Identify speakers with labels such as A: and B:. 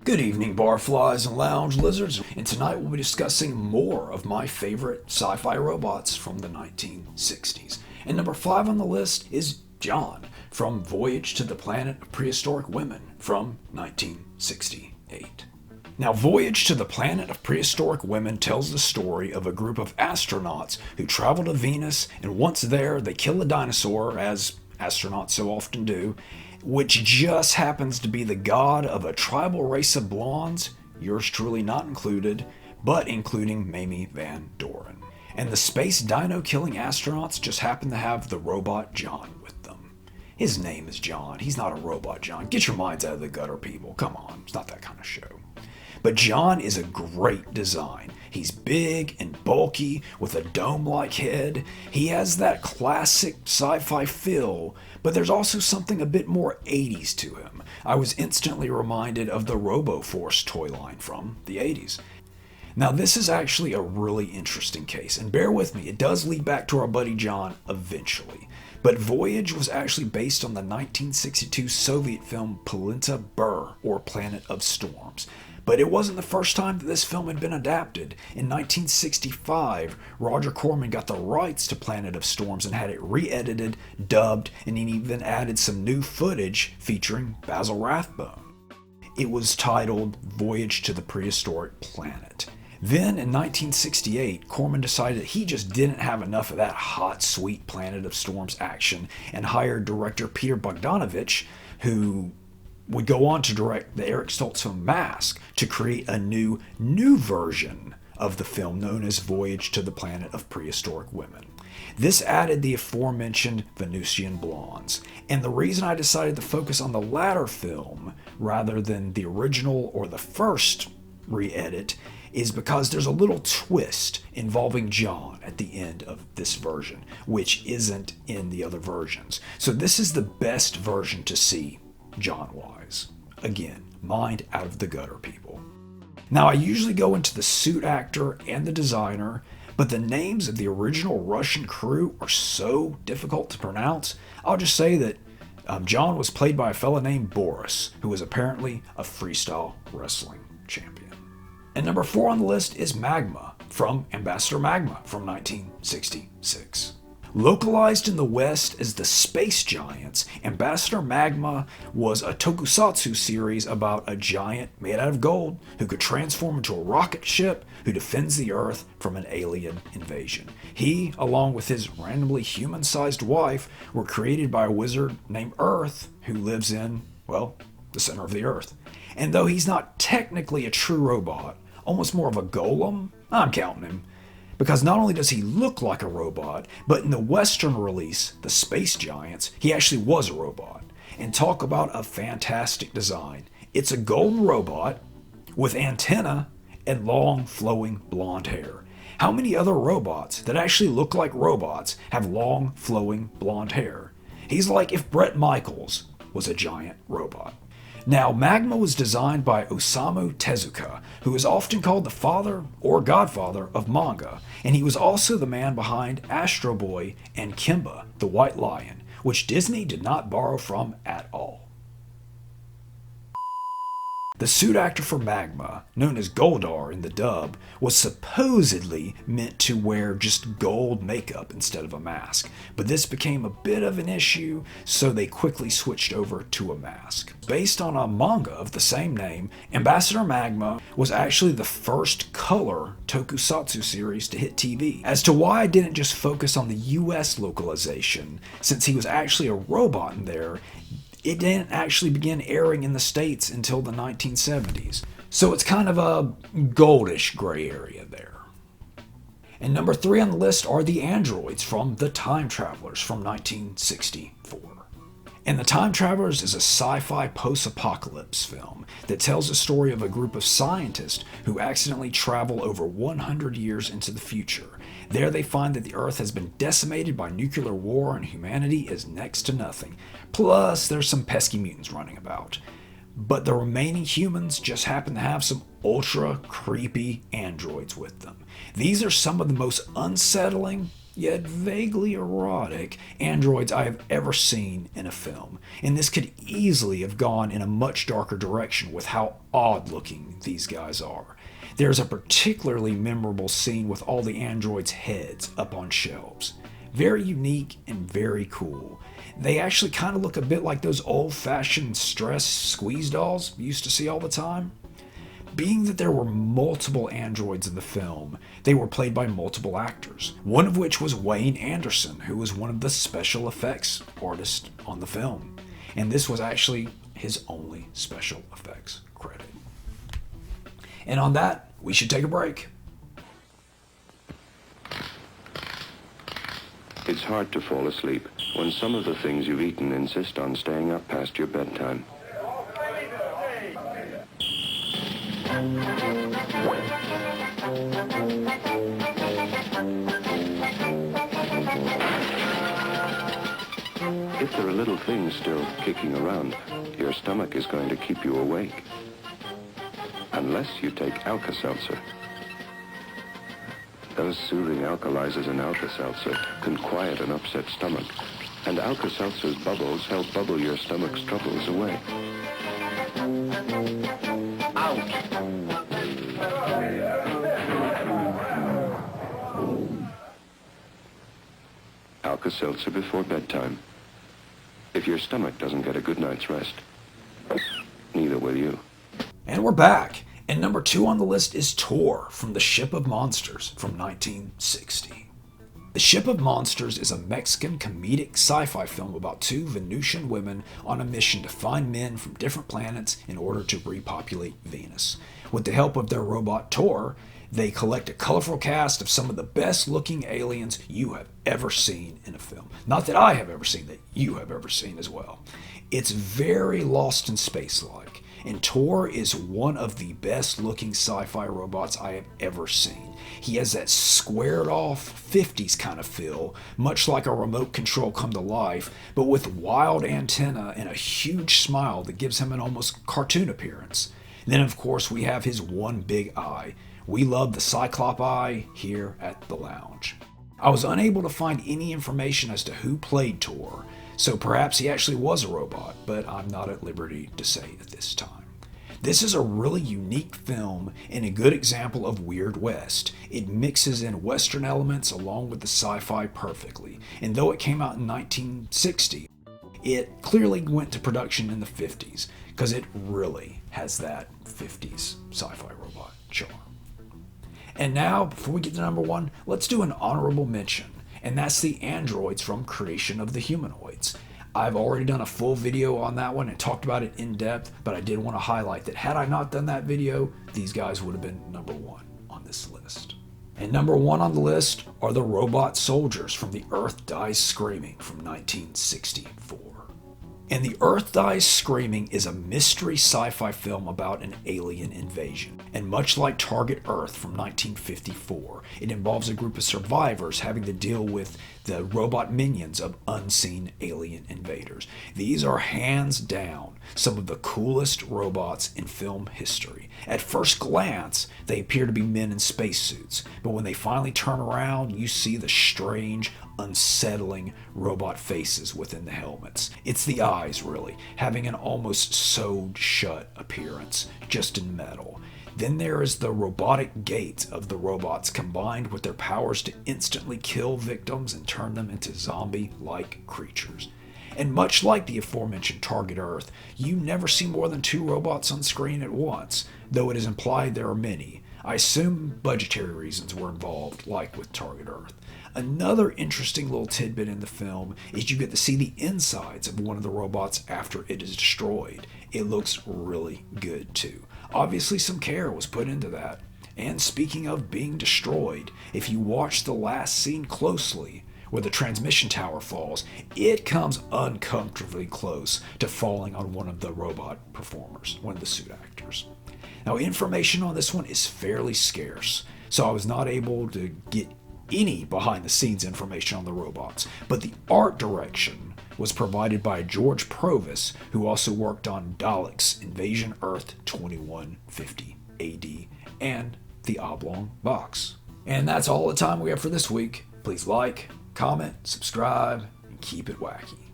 A: Good evening, barflies and lounge lizards, and tonight we'll be discussing more of my favorite sci-fi robots from the 1960s. And number 5 on the list is John from Voyage to the Planet of Prehistoric Women from 1968. Now, Voyage to the Planet of Prehistoric Women tells the story of a group of astronauts who travel to Venus, and once there, they kill a dinosaur, as astronauts so often do, which just happens to be the god of a tribal race of blondes, yours truly not included, but including Mamie Van Doren. And the space dino-killing astronauts just happen to have the robot John with them. His name is John. He's not a robot, John. Get your minds out of the gutter, people. Come on, it's not that kind of show. But John is a great design. He's big and bulky with a dome-like head. He has that classic sci-fi feel, but there's also something a bit more 80s to him. I was instantly reminded of the RoboForce toy line from the 80s. Now, this is actually a really interesting case, and bear with me, it does lead back to our buddy John eventually. But Voyage was actually based on the 1962 Soviet film Planeta Burr, or Planet of Storms. But it wasn't the first time that this film had been adapted. In 1965, Roger Corman got the rights to Planet of Storms and had it re-edited, dubbed, and he even added some new footage featuring Basil Rathbone. It was titled Voyage to the Prehistoric Planet. Then, in 1968, Corman decided that he just didn't have enough of that hot, sweet Planet of Storms action and hired director Peter Bogdanovich, who would go on to direct the Eric Stoltz film Mask, to create a new version of the film known as Voyage to the Planet of Prehistoric Women. This added the aforementioned Venusian blondes, and the reason I decided to focus on the latter film rather than the original or the first re-edit is because there's a little twist involving John at the end of this version, which isn't in the other versions. So this is the best version to see John-wise. Again, mind out of the gutter, people. Now, I usually go into the suit actor and the designer, but the names of the original Russian crew are so difficult to pronounce. I'll just say that John was played by a fella named Boris, who was apparently a freestyle wrestling champion. And number 4 on the list is Magma from Ambassador Magma from 1966. Localized in the West as the Space Giants, Ambassador Magma was a tokusatsu series about a giant made out of gold who could transform into a rocket ship who defends the Earth from an alien invasion. He, along with his randomly human-sized wife, were created by a wizard named Earth who lives in, well, the center of the Earth. And though he's not technically a true robot, almost more of a golem, I'm counting him, because not only does he look like a robot, but in the Western release, The Space Giants, he actually was a robot. And talk about a fantastic design. It's a golden robot with antenna and long flowing blonde hair. How many other robots that actually look like robots have long flowing blonde hair? He's like if Bret Michaels was a giant robot. Now, Magma was designed by Osamu Tezuka, who is often called the father or godfather of manga, and he was also the man behind Astro Boy and Kimba, the White Lion, which Disney did not borrow from at all. The suit actor for Magma, known as Goldar in the dub, was supposedly meant to wear just gold makeup instead of a mask, but this became a bit of an issue, so they quickly switched over to a mask. Based on a manga of the same name, Ambassador Magma was actually the first color tokusatsu series to hit TV. As to why I didn't just focus on the US localization, since he was actually a robot in there, it didn't actually begin airing in the States until the 1970s. So it's kind of a goldish gray area there. And number 3 on the list are the androids from The Time Travelers from 1964. And The Time Travelers is a sci-fi post-apocalypse film that tells the story of a group of scientists who accidentally travel over 100 years into the future. There they find that the Earth has been decimated by nuclear war and humanity is next to nothing. Plus, there's some pesky mutants running about. But the remaining humans just happen to have some ultra creepy androids with them. These are some of the most unsettling yet vaguely erotic androids I have ever seen in a film, and this could easily have gone in a much darker direction with how odd looking these guys are. There's a particularly memorable scene with all the androids' heads up on shelves. Very unique and very cool. They actually kind of look a bit like those old-fashioned stress squeeze dolls you used to see all the time. Being that there were multiple androids in the film, they were played by multiple actors, one of which was Wayne Anderson, who was one of the special effects artists on the film. And this was actually his only special effects credit. And on that, we should take a break.
B: It's hard to fall asleep when some of the things you've eaten insist on staying up past your bedtime. If there are little things still kicking around, your stomach is going to keep you awake. Unless you take Alka-Seltzer. Those soothing alkalizers in Alka-Seltzer can quiet an upset stomach, and Alka-Seltzer's bubbles help bubble your stomach's troubles away. Out! Alka-Seltzer before bedtime. If your stomach doesn't get a good night's rest, neither will you.
A: And we're back. And number 2 on the list is Tor from The Ship of Monsters from 1960. The Ship of Monsters is a Mexican comedic sci-fi film about 2 Venusian women on a mission to find men from different planets in order to repopulate Venus. With the help of their robot Tor, they collect a colorful cast of some of the best looking aliens you have ever seen in a film. Not that I have ever seen, that you have ever seen as well. It's very Lost in Space-like. And Tor is one of the best looking sci-fi robots I have ever seen. He has that squared off 50s kind of feel, much like a remote control come to life, but with wild antenna and a huge smile that gives him an almost cartoon appearance. Then of course we have his one big eye. We love the Cyclop eye here at the lounge. I was unable to find any information as to who played Tor, so perhaps he actually was a robot, but I'm not at liberty to say at this time. This is a really unique film and a good example of Weird West. It mixes in Western elements along with the sci-fi perfectly, and though it came out in 1960, it clearly went to production in the 50s, because it really has that 50s sci-fi robot charm. And now, before we get to number 1, let's do an honorable mention, and that's the androids from Creation of the Humanoids. I've already done a full video on that one and talked about it in depth, but I did want to highlight that had I not done that video, these guys would have been number 1 on this list. And number 1 on the list are the robot soldiers from The Earth Dies Screaming from 1964. And The Earth Dies Screaming is a mystery sci-fi film about an alien invasion. And much like Target Earth from 1954, it involves a group of survivors having to deal with the robot minions of unseen alien invaders. These are hands down some of the coolest robots in film history. At first glance, they appear to be men in spacesuits, but when they finally turn around, you see the strange, unsettling robot faces within the helmets. It's the eyes, really, having an almost sewed shut appearance, just in metal. Then there is the robotic gait of the robots combined with their powers to instantly kill victims and turn them into zombie-like creatures. And much like the aforementioned Target Earth, you never see more than 2 robots on screen at once, though it is implied there are many. I assume budgetary reasons were involved, like with Target Earth. Another interesting little tidbit in the film is you get to see the insides of one of the robots after it is destroyed. It looks really good too. Obviously some care was put into that. And speaking of being destroyed, if you watch the last scene closely, where the transmission tower falls, it comes uncomfortably close to falling on one of the robot performers, one of the suit actors. Now, information on this one is fairly scarce, so I was not able to get any behind-the-scenes information on the robots, but the art direction was provided by George Provis, who also worked on Daleks' Invasion Earth 2150 AD and The Oblong Box. And that's all the time we have for this week. Please like, comment, subscribe, and keep it wacky.